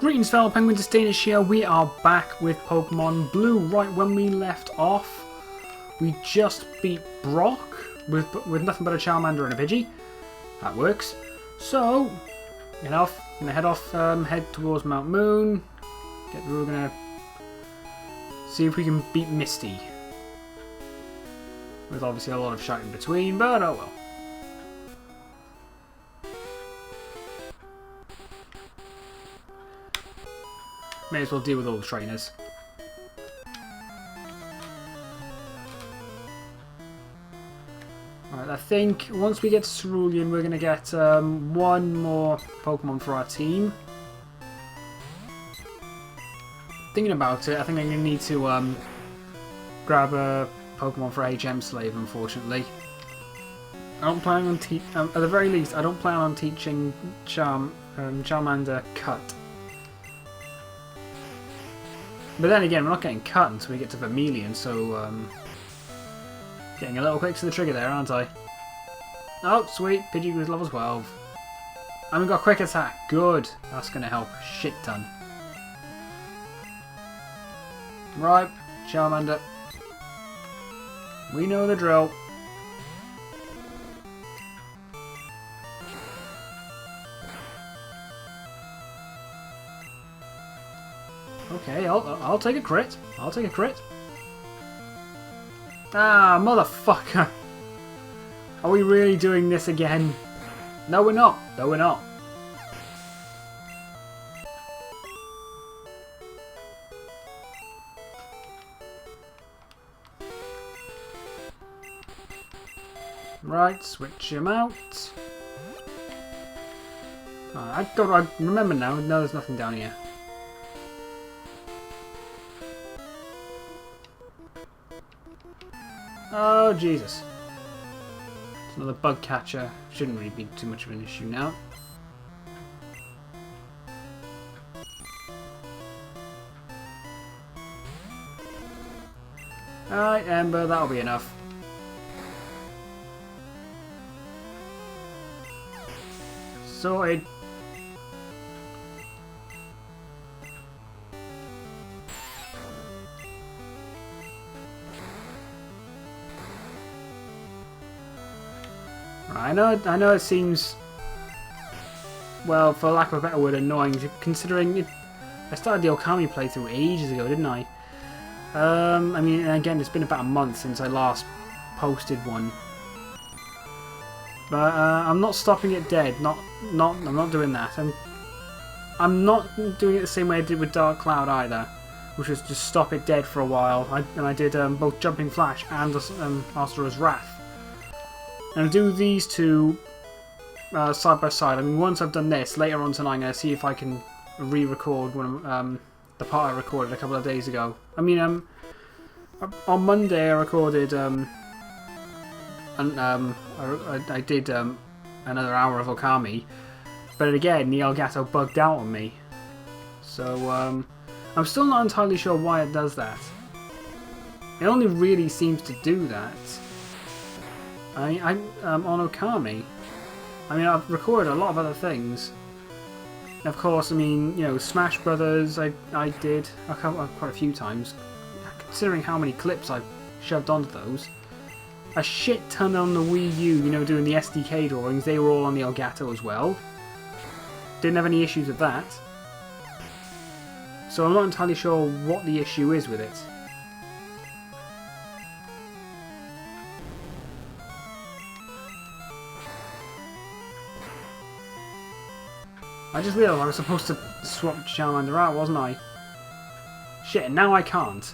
Greetings fellow penguins, it's Danish here. We are back with Pokemon Blue. Right when we left off, we just beat Brock with nothing but a Charmander and a Pidgey. That works. So, head towards Mount Moon. We're gonna see if we can beat Misty. With obviously a lot of shite in between, but oh well. May as well deal with all the trainers. Alright, I think once we get to Cerulean, we're going to get one more Pokemon for our team. Thinking about it, I think I'm going to need to grab a Pokemon for HM Slave, unfortunately. I don't plan on at the very least, I don't plan on teaching Charmander Cut. But then again, we're not getting cut until we get to Vermilion, so getting a little quick to the trigger there, aren't I? Oh, sweet, Pidgey was level 12. And we got quick attack, good. That's going to help a shit ton. Right, Charmander. We know the drill. Okay, I'll take a crit. I'll take a crit. Ah, motherfucker. Are we really doing this again? No, we're not. No, we're not. Right, switch him out. I remember now. No, there's nothing down here. Oh, Jesus. It's another bug catcher. Shouldn't really be too much of an issue now. Alright, Ember, that'll be enough. Sorted. I know it seems, well, for lack of a better word, annoying, considering I started the Okami playthrough ages ago, didn't I? I mean, again, it's been about a month since I last posted one. But I'm not stopping it dead. I'm not doing that. I'm not doing it the same way I did with Dark Cloud either, which was just stop it dead for a while. I did both Jumping Flash and Asura's Wrath. And I'll do these two side by side. I mean, once I've done this, later on tonight I'm going to see if I can re-record the part I recorded a couple of days ago. I mean, on Monday I recorded, I did another hour of Okami, but again, the Elgato bugged out on me. So, I'm still not entirely sure why it does that. It only really seems to do that on Okami. I mean, I've recorded a lot of other things. Of course, I mean, you know, Smash Brothers I did quite a few times. Considering how many clips I've shoved onto those. A shit ton on the Wii U, you know, doing the SDK drawings. They were all on the Elgato as well. Didn't have any issues with that. So I'm not entirely sure what the issue is with it. I just realised I was supposed to swap Charmander out, wasn't I? Shit, and now I can't.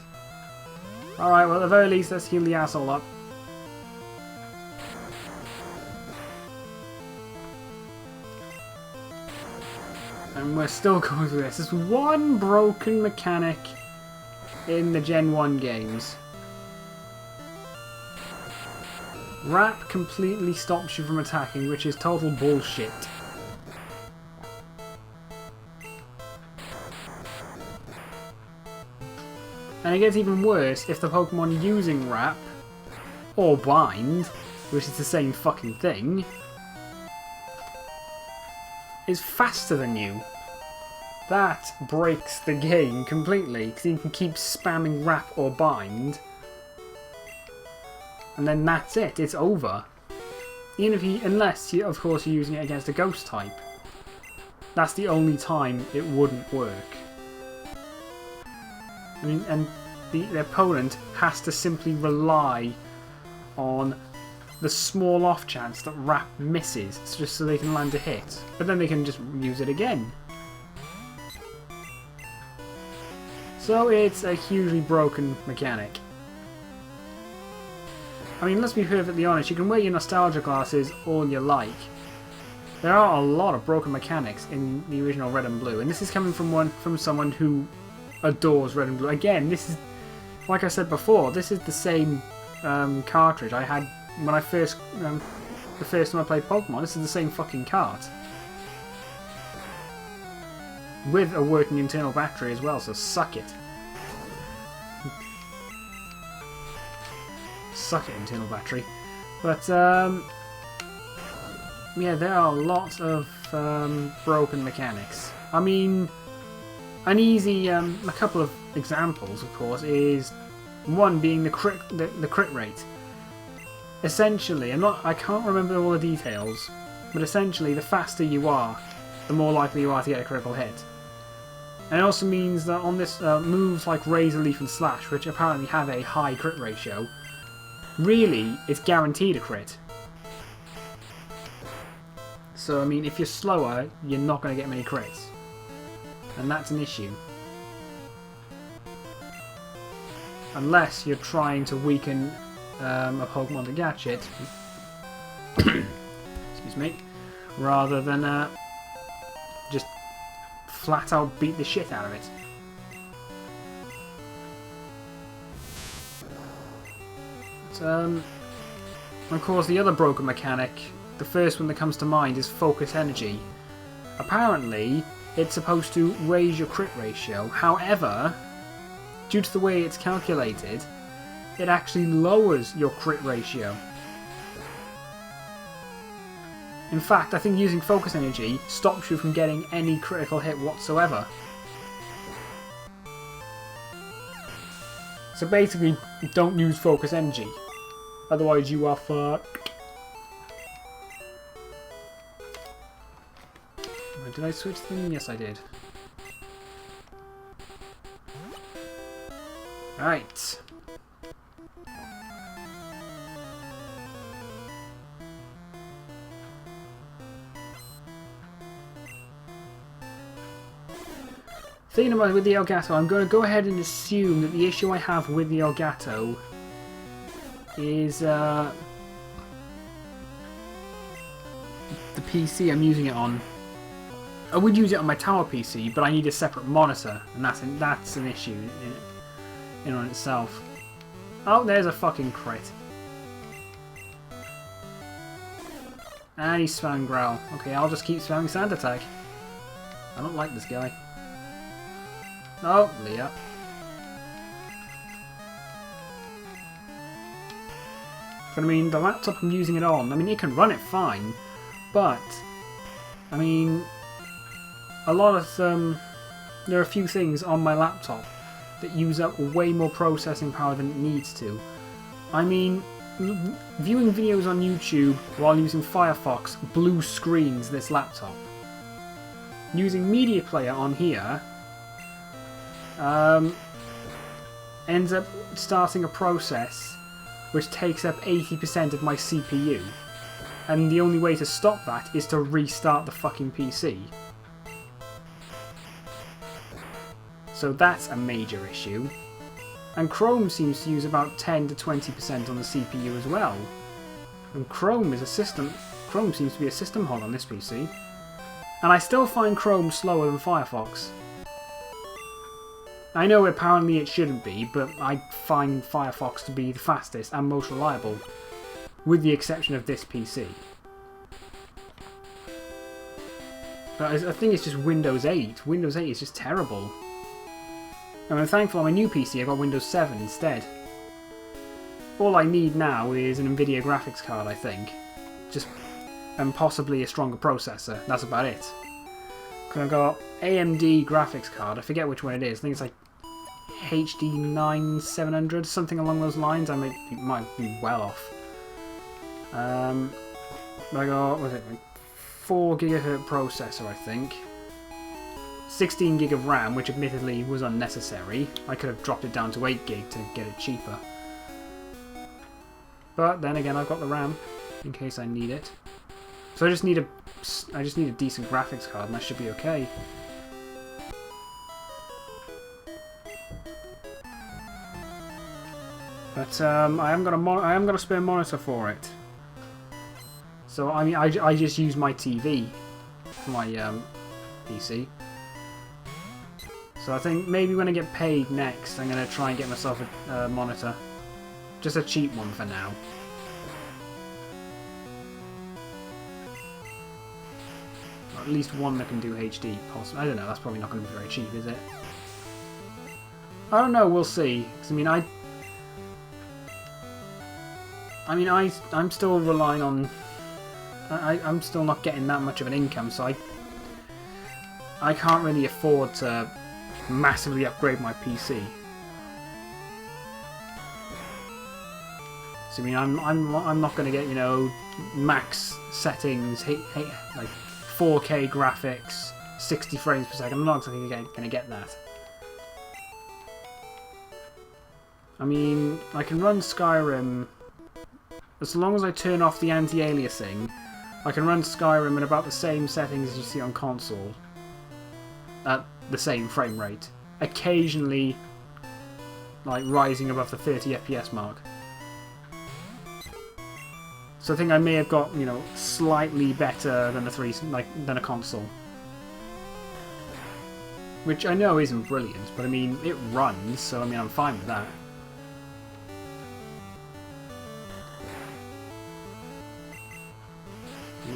Alright, well at the very least, let's heal the asshole up. And we're still going through this. There's one broken mechanic in the Gen 1 games. Wrap completely stops you from attacking, which is total bullshit. And it gets even worse if the Pokemon using Wrap, or Bind, which is the same fucking thing, is faster than you. That breaks the game completely, because you can keep spamming wrap or bind. And then that's it, it's over. Even if unless you, of course, you're using it against a ghost type. That's the only time it wouldn't work. I mean, and the opponent has to simply rely on the small off chance that wrap misses, just so they can land a hit. But then they can just use it again. So it's a hugely broken mechanic. I mean, let's be perfectly honest, you can wear your nostalgia glasses all you like. There are a lot of broken mechanics in the original Red and Blue, and this is coming from someone who adores Red and Blue. Again, this is, like I said before, this is the same cartridge I had when I first, the first time I played Pokemon. This is the same fucking cart. With a working internal battery as well, so suck it. Suck it, internal battery. But, yeah, there are lots of broken mechanics. I mean, an easy, a couple of examples, of course, is one being the crit rate. Essentially, I can't remember all the details, but essentially, the faster you are, the more likely you are to get a critical hit. And it also means that on this moves like Razor Leaf and Slash, which apparently have a high crit ratio, really, it's guaranteed a crit. So, I mean, if you're slower, you're not going to get many crits. And that's an issue. Unless you're trying to weaken a Pokemon to catch it. Excuse me. Rather than just flat out beat the shit out of it. Of course, the other broken mechanic, the first one that comes to mind, is Focus Energy. Apparently, it's supposed to raise your crit ratio. However, due to the way it's calculated, it actually lowers your crit ratio. In fact, I think using Focus Energy stops you from getting any critical hit whatsoever. So basically, don't use Focus Energy. Otherwise you are fucked. Did I switch them? Yes, I did. Right. Thinking about it with the Elgato, I'm going to go ahead and assume that the issue I have with the Elgato is the PC I'm using it on. I would use it on my tower PC, but I need a separate monitor, and that's an issue in on itself. Oh, there's a fucking crit. And he's spamming Growl. Okay, I'll just keep spamming Sand Attack. I don't like this guy. Oh, Leah. But I mean, the laptop I'm using it on, I mean, it can run it fine, but, I mean, a lot of, there are a few things on my laptop that use up way more processing power than it needs to. I mean, viewing videos on YouTube while using Firefox blue screens this laptop. Using Media Player on here ends up starting a process which takes up 80% of my CPU. And the only way to stop that is to restart the fucking PC. So that's a major issue. And Chrome seems to use about 10 to 20% on the CPU as well. And Chrome seems to be a system hog on this PC. And I still find Chrome slower than Firefox. I know apparently it shouldn't be, but I find Firefox to be the fastest and most reliable, with the exception of this PC. But I think it's just Windows 8. Windows 8 is just terrible. And I'm thankful on my new PC I got Windows 7 instead. All I need now is an Nvidia graphics card, I think. And possibly a stronger processor. That's about it. Because I've got AMD graphics card. I forget which one it is. I think it's like HD 9700, something along those lines. I might be well off. But I got, what was it, like 4 GHz processor, I think. 16 gig of RAM, which admittedly was unnecessary. I could have dropped it down to 8 gig to get it cheaper. But then again, I've got the RAM in case I need it. So I just need a decent graphics card, and I should be okay. But I haven't got a spare monitor for it. So I mean, I just use my TV for my PC. So I think maybe when I get paid next, I'm gonna try and get myself a monitor, just a cheap one for now. Or at least one that can do HD, possibly. I don't know. That's probably not going to be very cheap, is it? I don't know. We'll see. 'Cause, I'm still relying on. I'm still not getting that much of an income, so I can't really afford to massively upgrade my PC. So I'm not going to get, you know, max settings, like 4K graphics, 60 frames per second. I'm not going to get that. I mean, I can run Skyrim as long as I turn off the anti-aliasing. I can run Skyrim at about the same settings as you see on console, at the same frame rate, occasionally like rising above the 30 FPS mark. So I think I may have got, you know, slightly better than than a console, which I know isn't brilliant, but I mean it runs, so I mean I'm fine with that.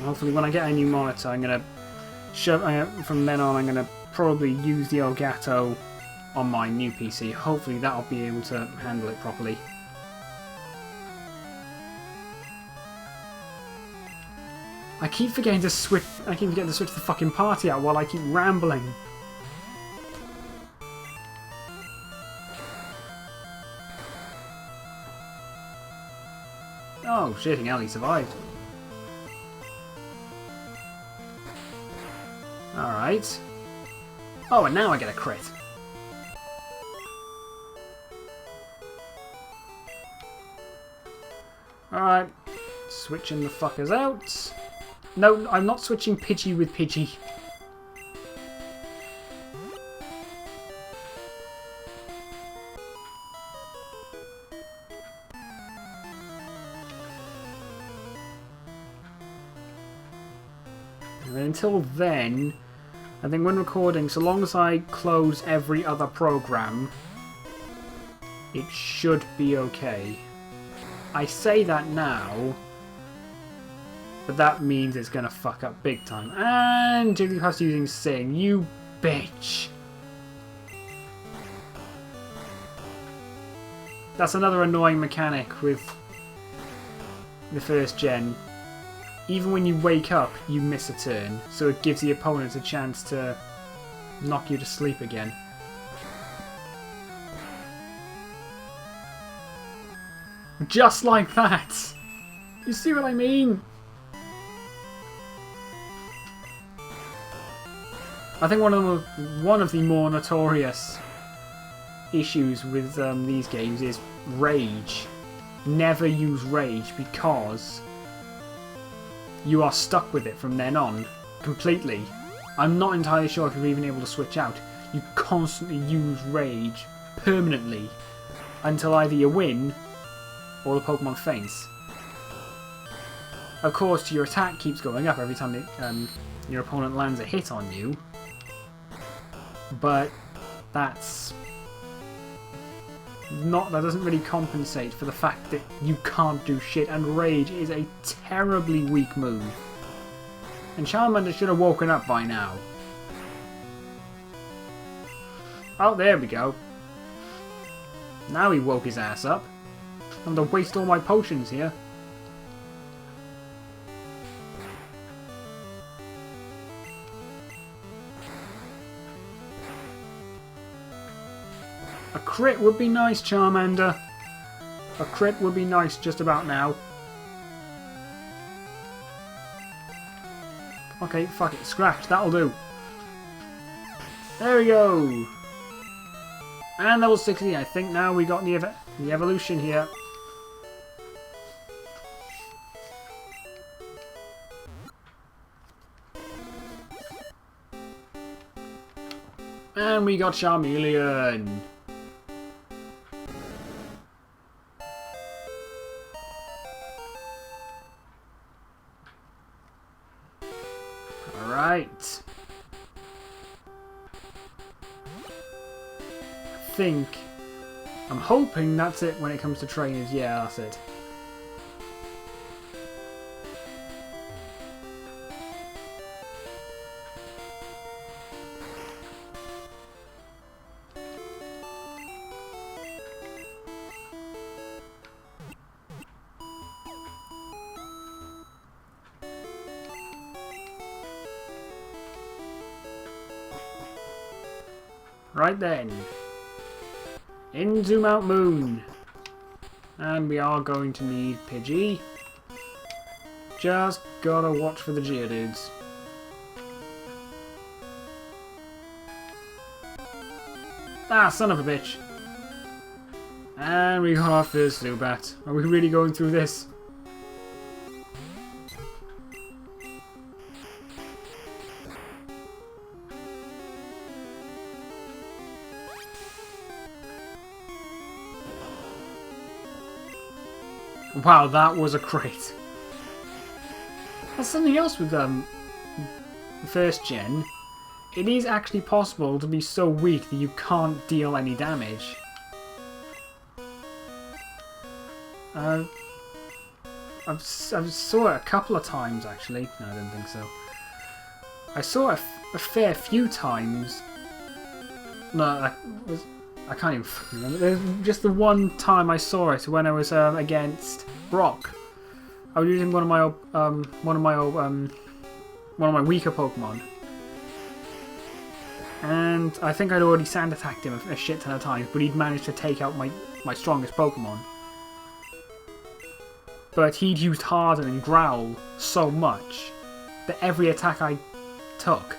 Hopefully when I get a new monitor, I'm going to from then on I'm going to probably use the Elgato on my new PC. Hopefully that'll be able to handle it properly. I keep forgetting to switch the fucking party out while I keep rambling. Oh, shitting hell, he survived. Alright. Oh, and now I get a crit. Alright. Switching the fuckers out. No, I'm not switching Pidgey with Pidgey. And until then, I think when recording, so long as I close every other program, it should be okay. I say that now, but that means it's gonna fuck up big time. And Jigglypuff's using Sing, you bitch! That's another annoying mechanic with the first gen. Even when you wake up, you miss a turn, so it gives the opponent a chance to knock you to sleep again. Just like that! You see what I mean? I think one of the more notorious issues with these games is rage. Never use rage, because you are stuck with it from then on, completely. I'm not entirely sure if you're even able to switch out. You constantly use rage, permanently, until either you win, or the Pokemon faints. Of course, your attack keeps going up every time your opponent lands a hit on you, but that doesn't really compensate for the fact that you can't do shit, and rage is a terribly weak move. And Charmander should have woken up by now. Oh, there we go. Now he woke his ass up. I'm gonna waste all my potions here. A crit would be nice, Charmander. A crit would be nice just about now. Okay, fuck it. Scratch. That'll do. There we go. And level 60. I think now we got the evolution here. And we got Charmeleon. Alright. I'm hoping that's it when it comes to trainers. Yeah, that's it. Right then. Into Mount Moon. And we are going to need Pidgey. Just gotta watch for the Geodudes. Ah, son of a bitch. And we got our first Zubat. Are we really going through this? Wow, that was a crit. That's something else with first gen. It is actually possible to be so weak that you can't deal any damage. I've saw it a couple of times actually. No, I didn't think so. I saw it a fair few times. No, I can't even remember. There's just the one time I saw it when I was against Brock. I was using one of my weaker Pokemon, and I think I'd already sand attacked him a shit ton of times, but he'd managed to take out my strongest Pokemon. But he'd used Harden and Growl so much that every attack I took,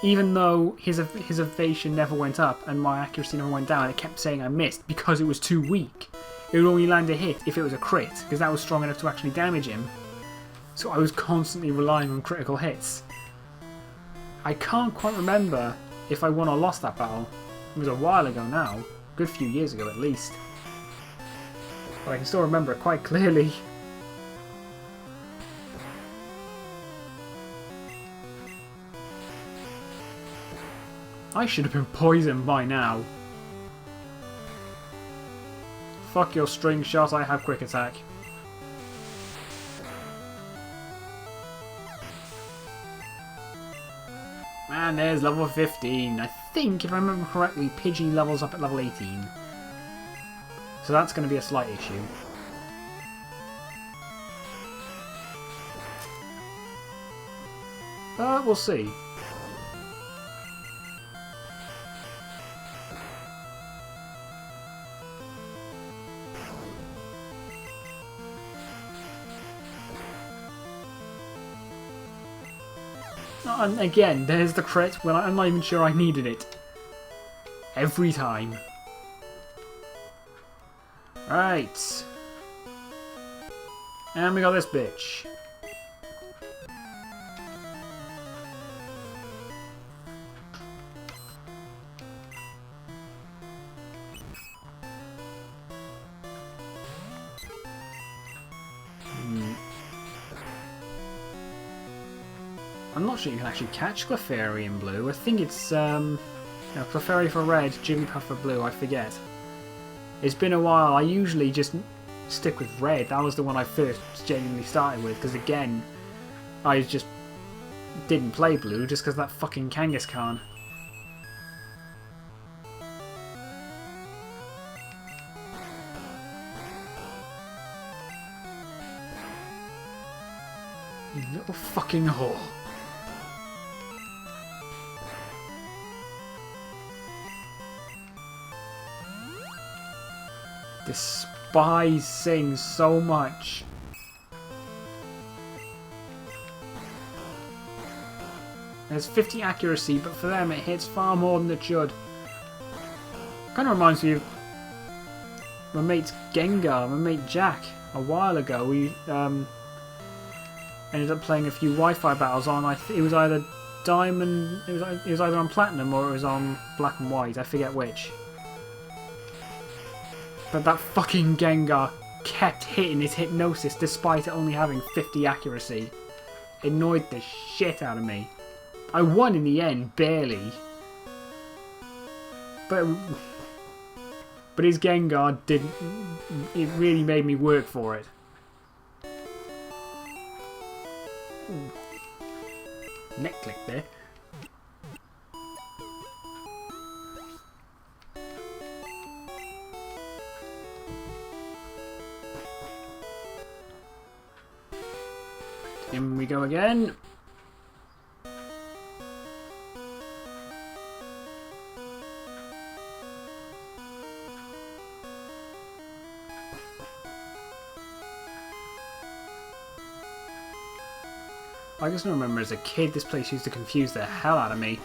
even though his evasion never went up and my accuracy never went down, it kept saying I missed because it was too weak. It would only land a hit if it was a crit, because that was strong enough to actually damage him. So I was constantly relying on critical hits. I can't quite remember if I won or lost that battle. It was a while ago now. A good few years ago at least. But I can still remember it quite clearly. I should have been poisoned by now. Fuck your string shot, I have quick attack. And there's level 15. I think, if I remember correctly, Pidgey levels up at level 18. So that's going to be a slight issue. But we'll see. And again, there's the crit when I'm not even sure I needed it. Every time. Right. And we got this bitch. I'm not sure you can actually catch Clefairy in blue. I think it's Clefairy for red, Jigglypuff for blue, I forget. It's been a while. I usually just stick with red. That was the one I first genuinely started with, because again, I just didn't play blue just because that fucking Kangaskhan. You little fucking whore. despise Sing so much. There's 50 accuracy, but for them it hits far more than it should. Kind of reminds me of my mate Gengar, my mate Jack. A while ago, we ended up playing a few Wi-Fi battles on. It was either Diamond, it was either on Platinum or it was on Black and White. I forget which. But that fucking Gengar kept hitting his Hypnosis despite it only having 50 accuracy. It annoyed the shit out of me. I won in the end, barely. But his Gengar didn't. It really made me work for it. Ooh. Neck click there. In we go again. I just remember as a kid this place used to confuse the hell out of me.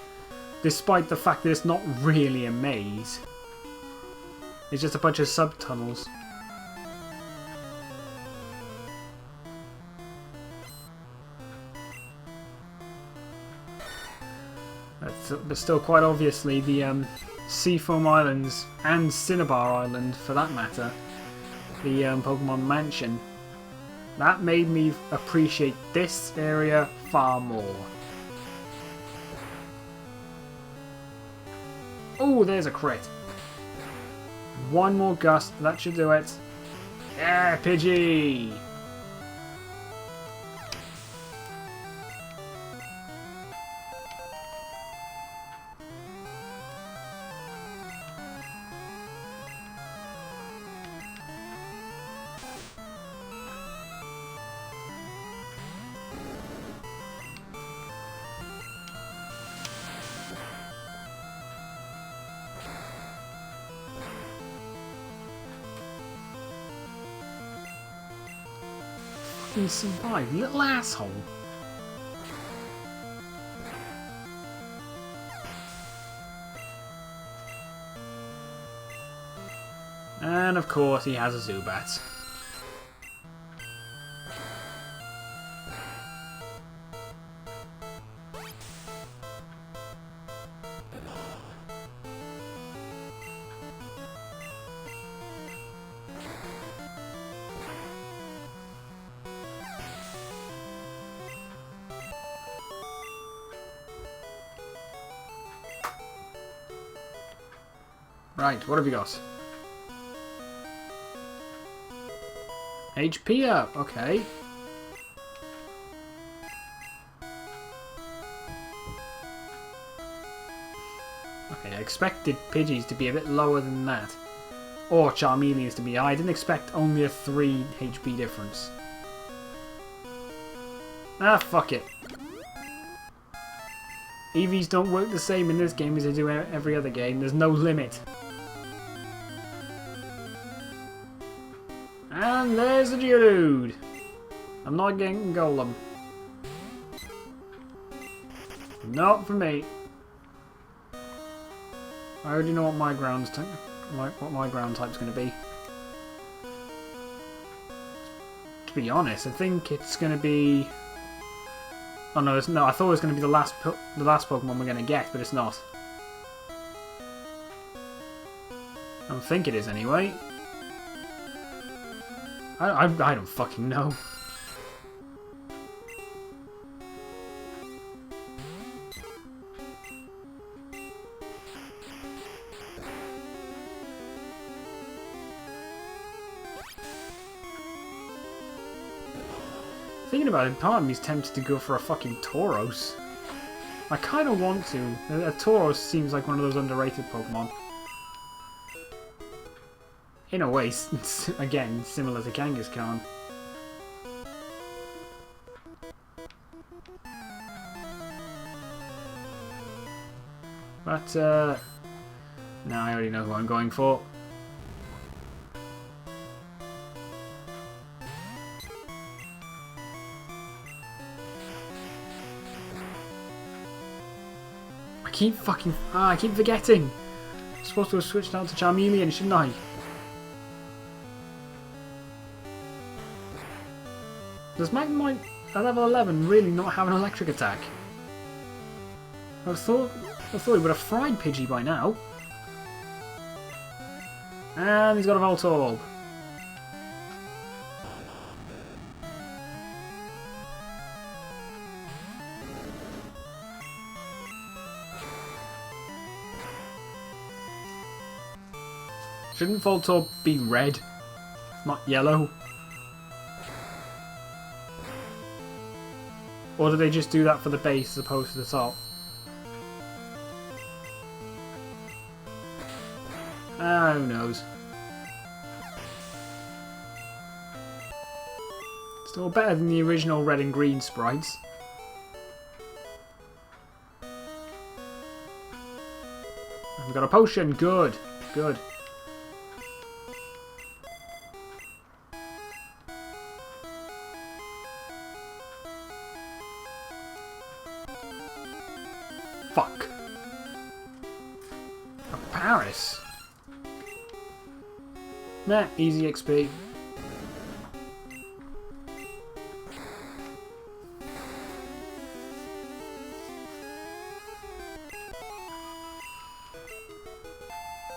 Despite the fact that it's not really a maze. It's just a bunch of subtunnels. But still quite obviously the Seafoam Islands and Cinnabar Island for that matter. The Pokemon Mansion. That made me appreciate this area far more. Oh, there's a crit. One more gust, that should do it. Yeah, Pidgey! Survive, little asshole. And of course he has a Zubat. Right, what have we got? HP up, okay. Okay, I expected Pidgeys to be a bit lower than that. Or Charmeleons to be high. I didn't expect only a 3 HP difference. Ah, fuck it. EVs don't work the same in this game as they do in every other game. There's no limit. And there's the Geodude. I'm not getting Golem. Not for me. I already know what my ground type's going to be. To be honest, I think it's going to be. Oh no, no! I thought it was going to be the last Pokemon we're going to get, but it's not. I don't think it is anyway. I don't fucking know. Thinking about it, part of me's tempted to go for a fucking Tauros. I kind of want to. A Tauros seems like one of those underrated Pokemon. In a way, again, similar to Kangaskhan. But, no, I already know who I'm going for. keep fucking... I keep forgetting. I'm supposed to have switched out to Charmeleon, shouldn't I? Does Magnemite at level 11 really not have an electric attack? I thought he would have fried Pidgey by now. And he's got a Voltorb. Shouldn't Voltorb be red, not yellow? Or do they just do that for the base as opposed to the top? Who knows? Still better than the original red and green sprites. I've got a potion. Good. Good. Fuck. A Paris. Nah, easy XP.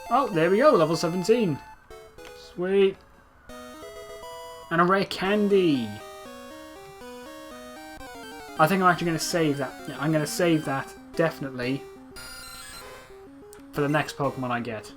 Oh, there we go, level 17. Sweet. And a rare candy. I think I'm actually going to save that. Yeah, I'm going to save that, definitely, for the next Pokemon I get.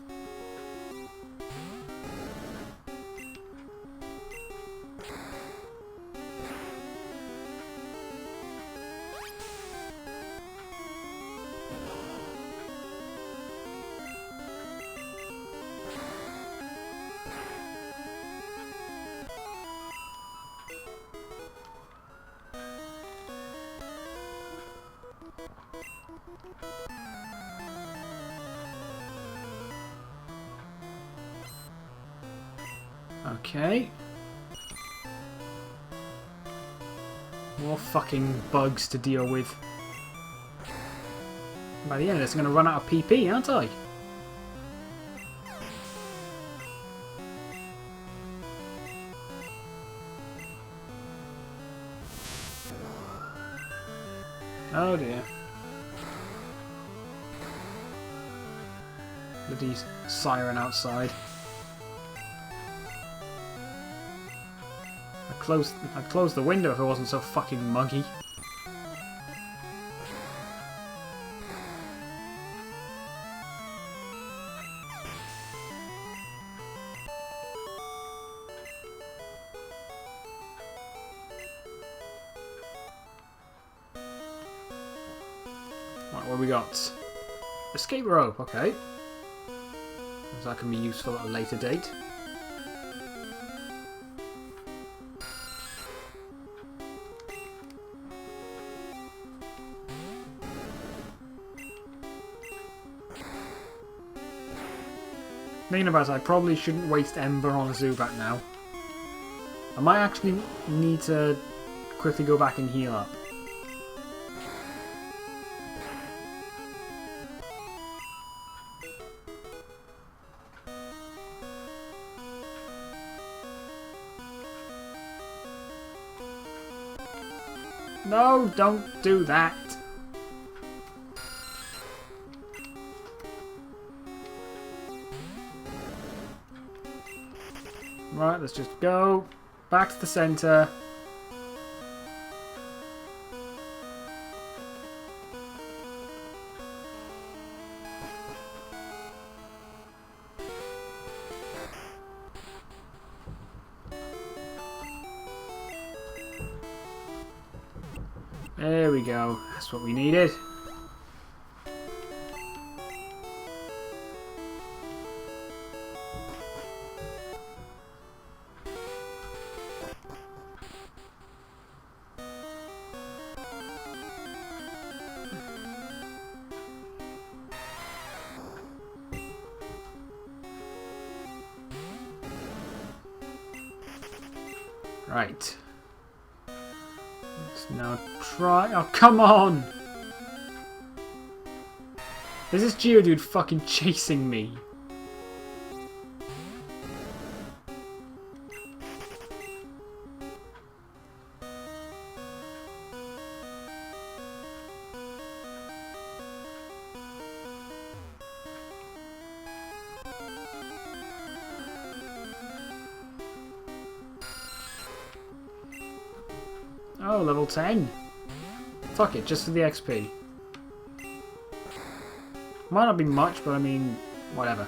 Okay. More fucking bugs to deal with. By the end of this, I'm going to run out of PP, aren't I? Oh dear. Bloody siren outside. I'd close the window if it wasn't so fucking muggy. Right, what we got? Escape rope, okay. That can be useful at a later date. Thinking about it, I probably shouldn't waste Ember on a Zubat now. I might actually need to quickly go back and heal up. No, don't do that. Right, let's just go back to the center. There we go. That's what we needed. Right. Let's now try... Oh, come on! There's this Geodude fucking chasing me. Oh, level 10. Fuck it, just for the XP. Might not be much, but I mean, whatever.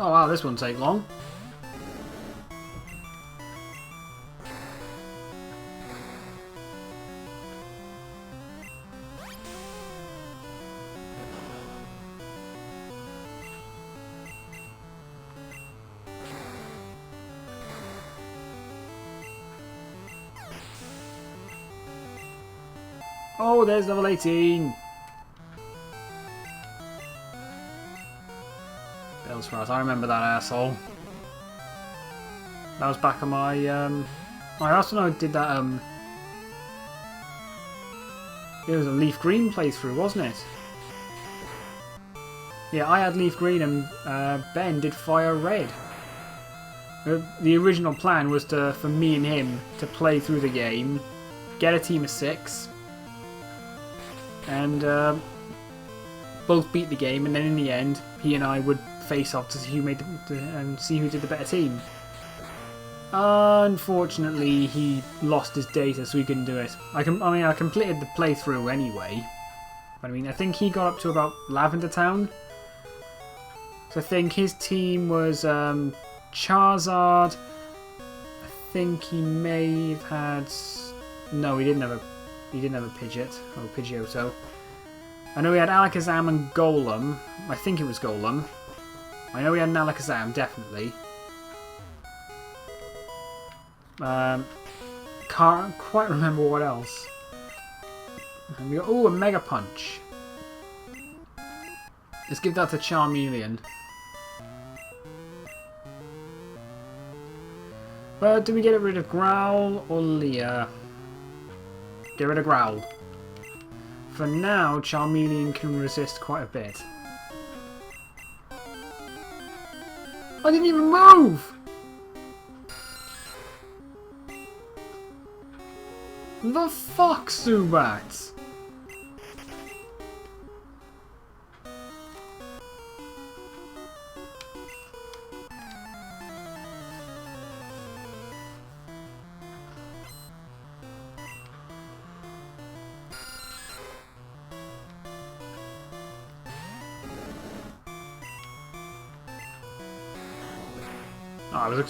Oh wow, this won't take long. Oh, there's level 18. Bellsprout, I remember that asshole. That was back on my I also know I did that it was a Leaf Green playthrough, wasn't it? Yeah, I had Leaf Green and Ben did Fire Red. The original plan was for me and him to play through the game, get a team of 6, and both beat the game, and then in the end, he and I would face off to see who see who did the better team. Unfortunately, he lost his data, so we couldn't do it. I completed the playthrough anyway. But I mean, I think he got up to about Lavender Town. So I think his team was Charizard. I think he may have had. No, he didn't have a Pidgeot or Pidgeotto. I know he had Alakazam and Golem. I think it was Golem. I know he had an Alakazam, definitely. Can't quite remember what else. And we got, oh, a Mega Punch. Let's give that to Charmeleon. But do we get rid of Growl or Leer? Get rid of Growl. For now, Charmeleon can resist quite a bit. I didn't even move! The fuck, Zubat?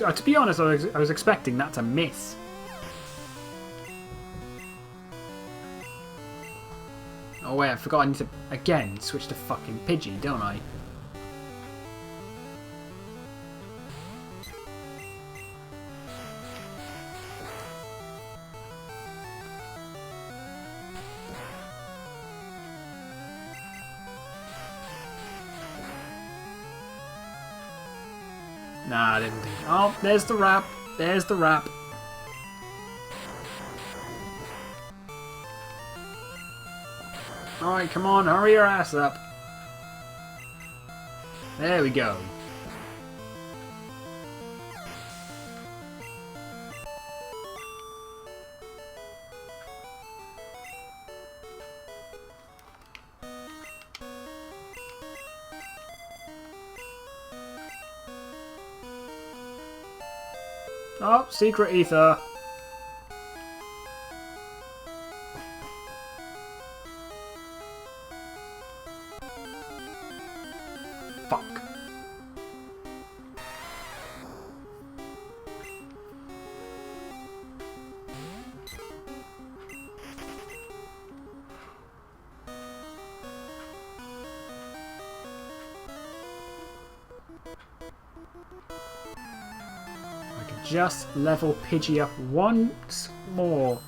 Oh, to be honest, I was expecting that to miss. Oh wait, I forgot I need to, again, switch to fucking Pidgey, don't I? Nah, I didn't. Oh, there's the wrap. There's the wrap. Alright, come on, hurry your ass up. There we go. Oh, Secret Ether. Fuck. just level Pidgey up once more.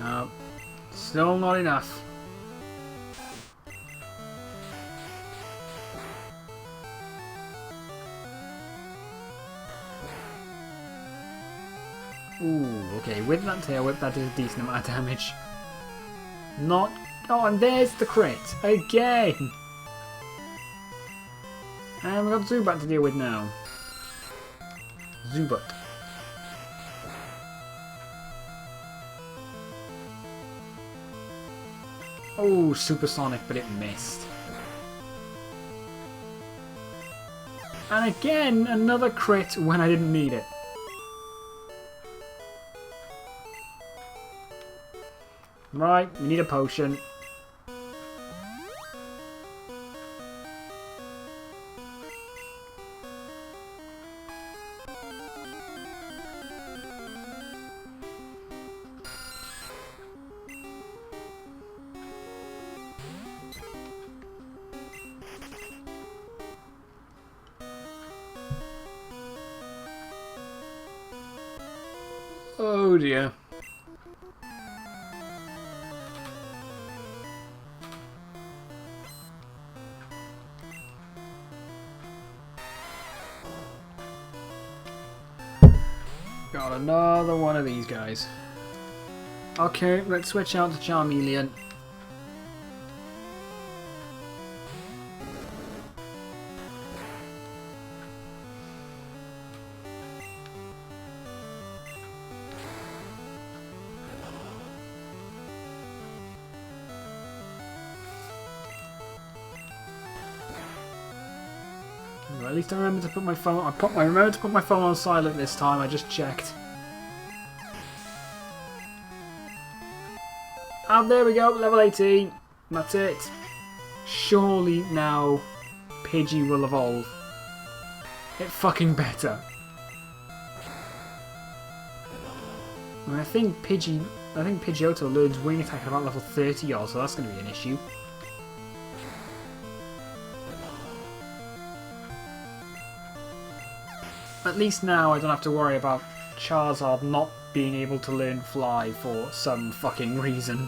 No, still not enough. Ooh, okay, with that tail whip, that is a decent amount of damage. Not... Oh, and there's the crit! Again! And we've got Zubat to deal with now. Zubat. Oh, supersonic, but it missed. And again, another crit when I didn't need it. Right, we need a potion. Oh dear. Got another one of these guys. Okay, let's switch out to Charmeleon. Well, at least I remember to put my phone. I remember to put my phone on silent this time. I just checked. And there we go, level 18. That's it. Surely now Pidgey will evolve. It fucking better. I mean, I think Pidgeotto learns Wing Attack at about level 30 odd, so that's going to be an issue. At least now I don't have to worry about Charizard not being able to learn Fly for some fucking reason.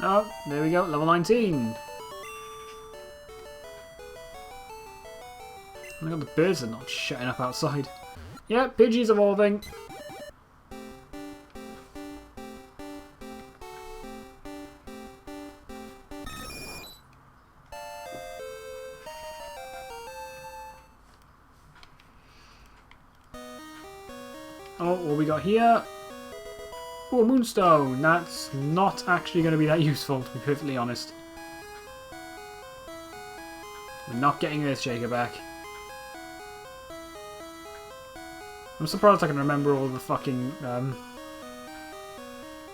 Oh, there we go, level 19. Oh my god, the birds are not shutting up outside. Yeah, Pidgey's evolving. Oh, what we got here? Oh, a Moonstone! That's not actually going to be that useful, to be perfectly honest. We're not getting Earthshaker back. I'm surprised I can remember all the fucking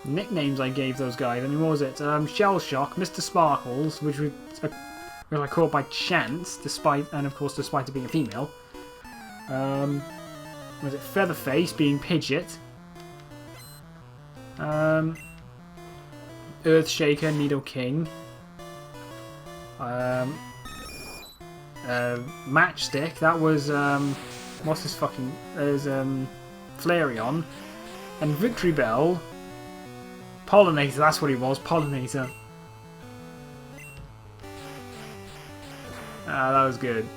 nicknames I gave those guys. I mean, what was it? Shell Shock, Mr. Sparkles, which I caught by chance, despite it being a female. Was it Featherface being Pidgeot? Earthshaker, Nidoking. Matchstick, that was what's this fucking Flareon. And Victory Bell. Pollinator, that's what he was, Pollinator. Ah, that was good.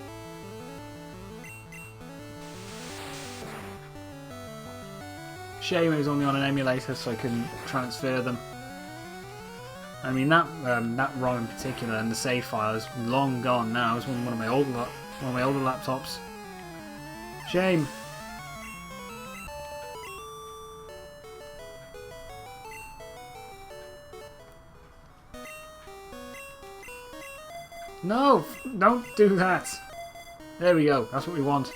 Shame it was only on an emulator so I couldn't transfer them. I mean that ROM in particular and the save file is long gone now. It's one of my older laptops. Shame. No, don't do that. There we go. That's what we want.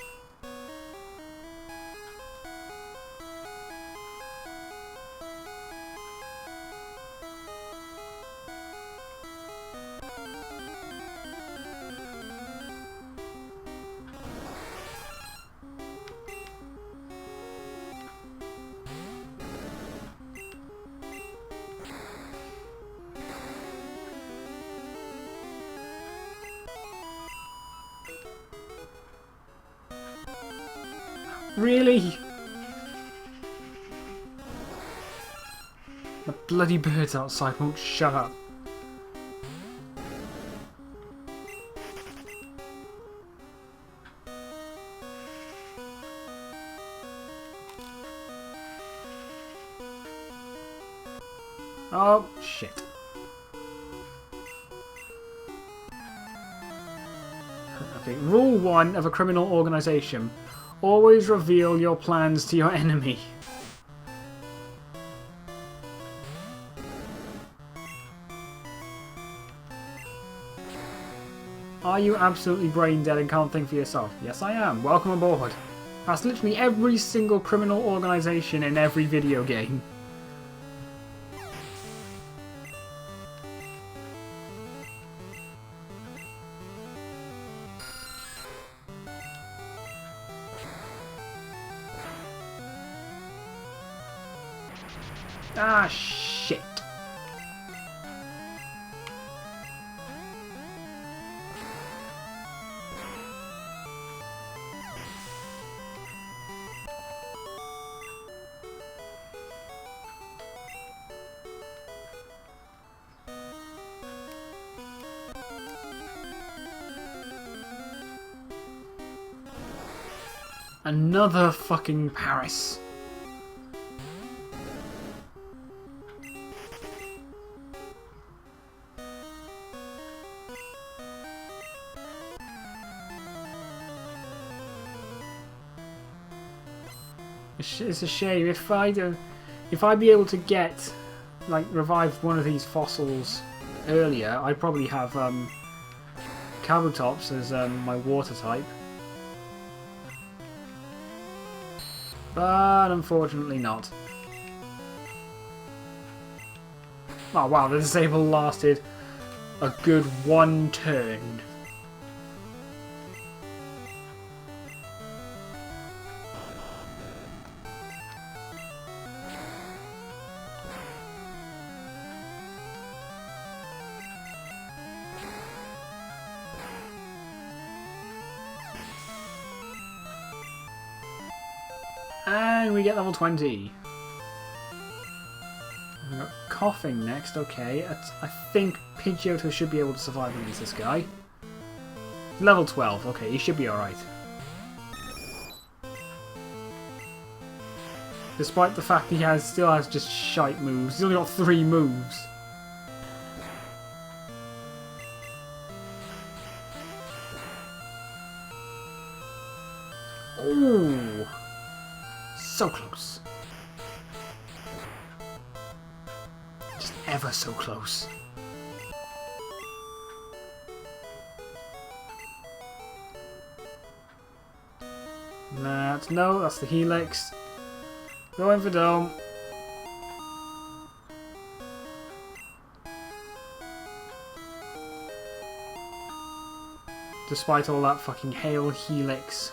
Really? The bloody birds outside won't shut up. Oh, shit. Okay, rule 1 of a criminal organisation. Always reveal your plans to your enemy. Are you absolutely brain dead and can't think for yourself? Yes, I am. Welcome aboard. That's literally every single criminal organisation in every video game. Ah, shit. Another fucking Paris. It's a shame. If I'd be able to get, like, revive one of these fossils earlier, I'd probably have Kabutops as my water type. But unfortunately not. Oh wow, the disable lasted a good 1 turn. And we get level 20. We've got Coughing next, okay. I think Pidgeotto should be able to survive against this guy. Level 12, okay, he should be alright. Despite the fact he still has just shite moves. He's only got 3 moves. Ooh. So close. Just ever so close. No, that's the Helix. Going for Dome. Despite all that fucking Hail Helix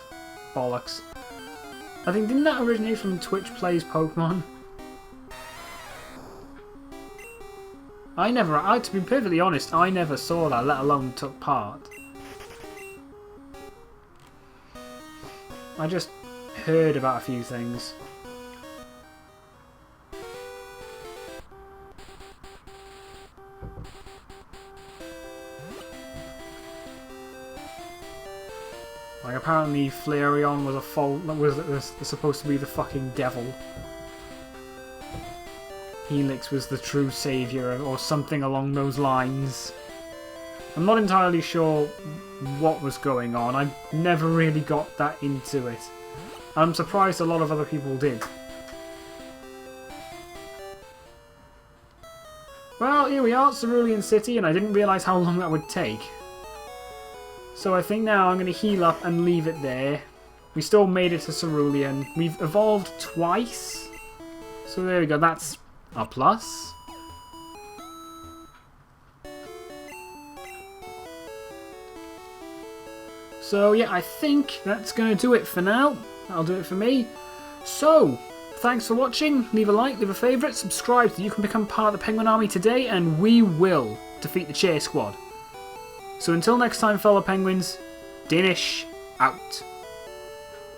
bollocks. I think, didn't that originate from Twitch Plays Pokemon? To be perfectly honest, I never saw that, let alone took part. I just heard about a few things. Like, apparently Flareon was supposed to be the fucking devil. Helix was the true saviour or something along those lines. I'm not entirely sure what was going on. I never really got that into it. I'm surprised a lot of other people did. Well, here we are, Cerulean City, and I didn't realise how long that would take. So I think now I'm going to heal up and leave it there. We still made it to Cerulean. We've evolved twice. So there we go, that's a plus. So yeah, I think that's going to do it for now. That'll do it for me. So, thanks for watching. Leave a like, leave a favourite, subscribe so you can become part of the Penguin Army today, and we will defeat the Cheer Squad. So until next time, fellow penguins, Danish out.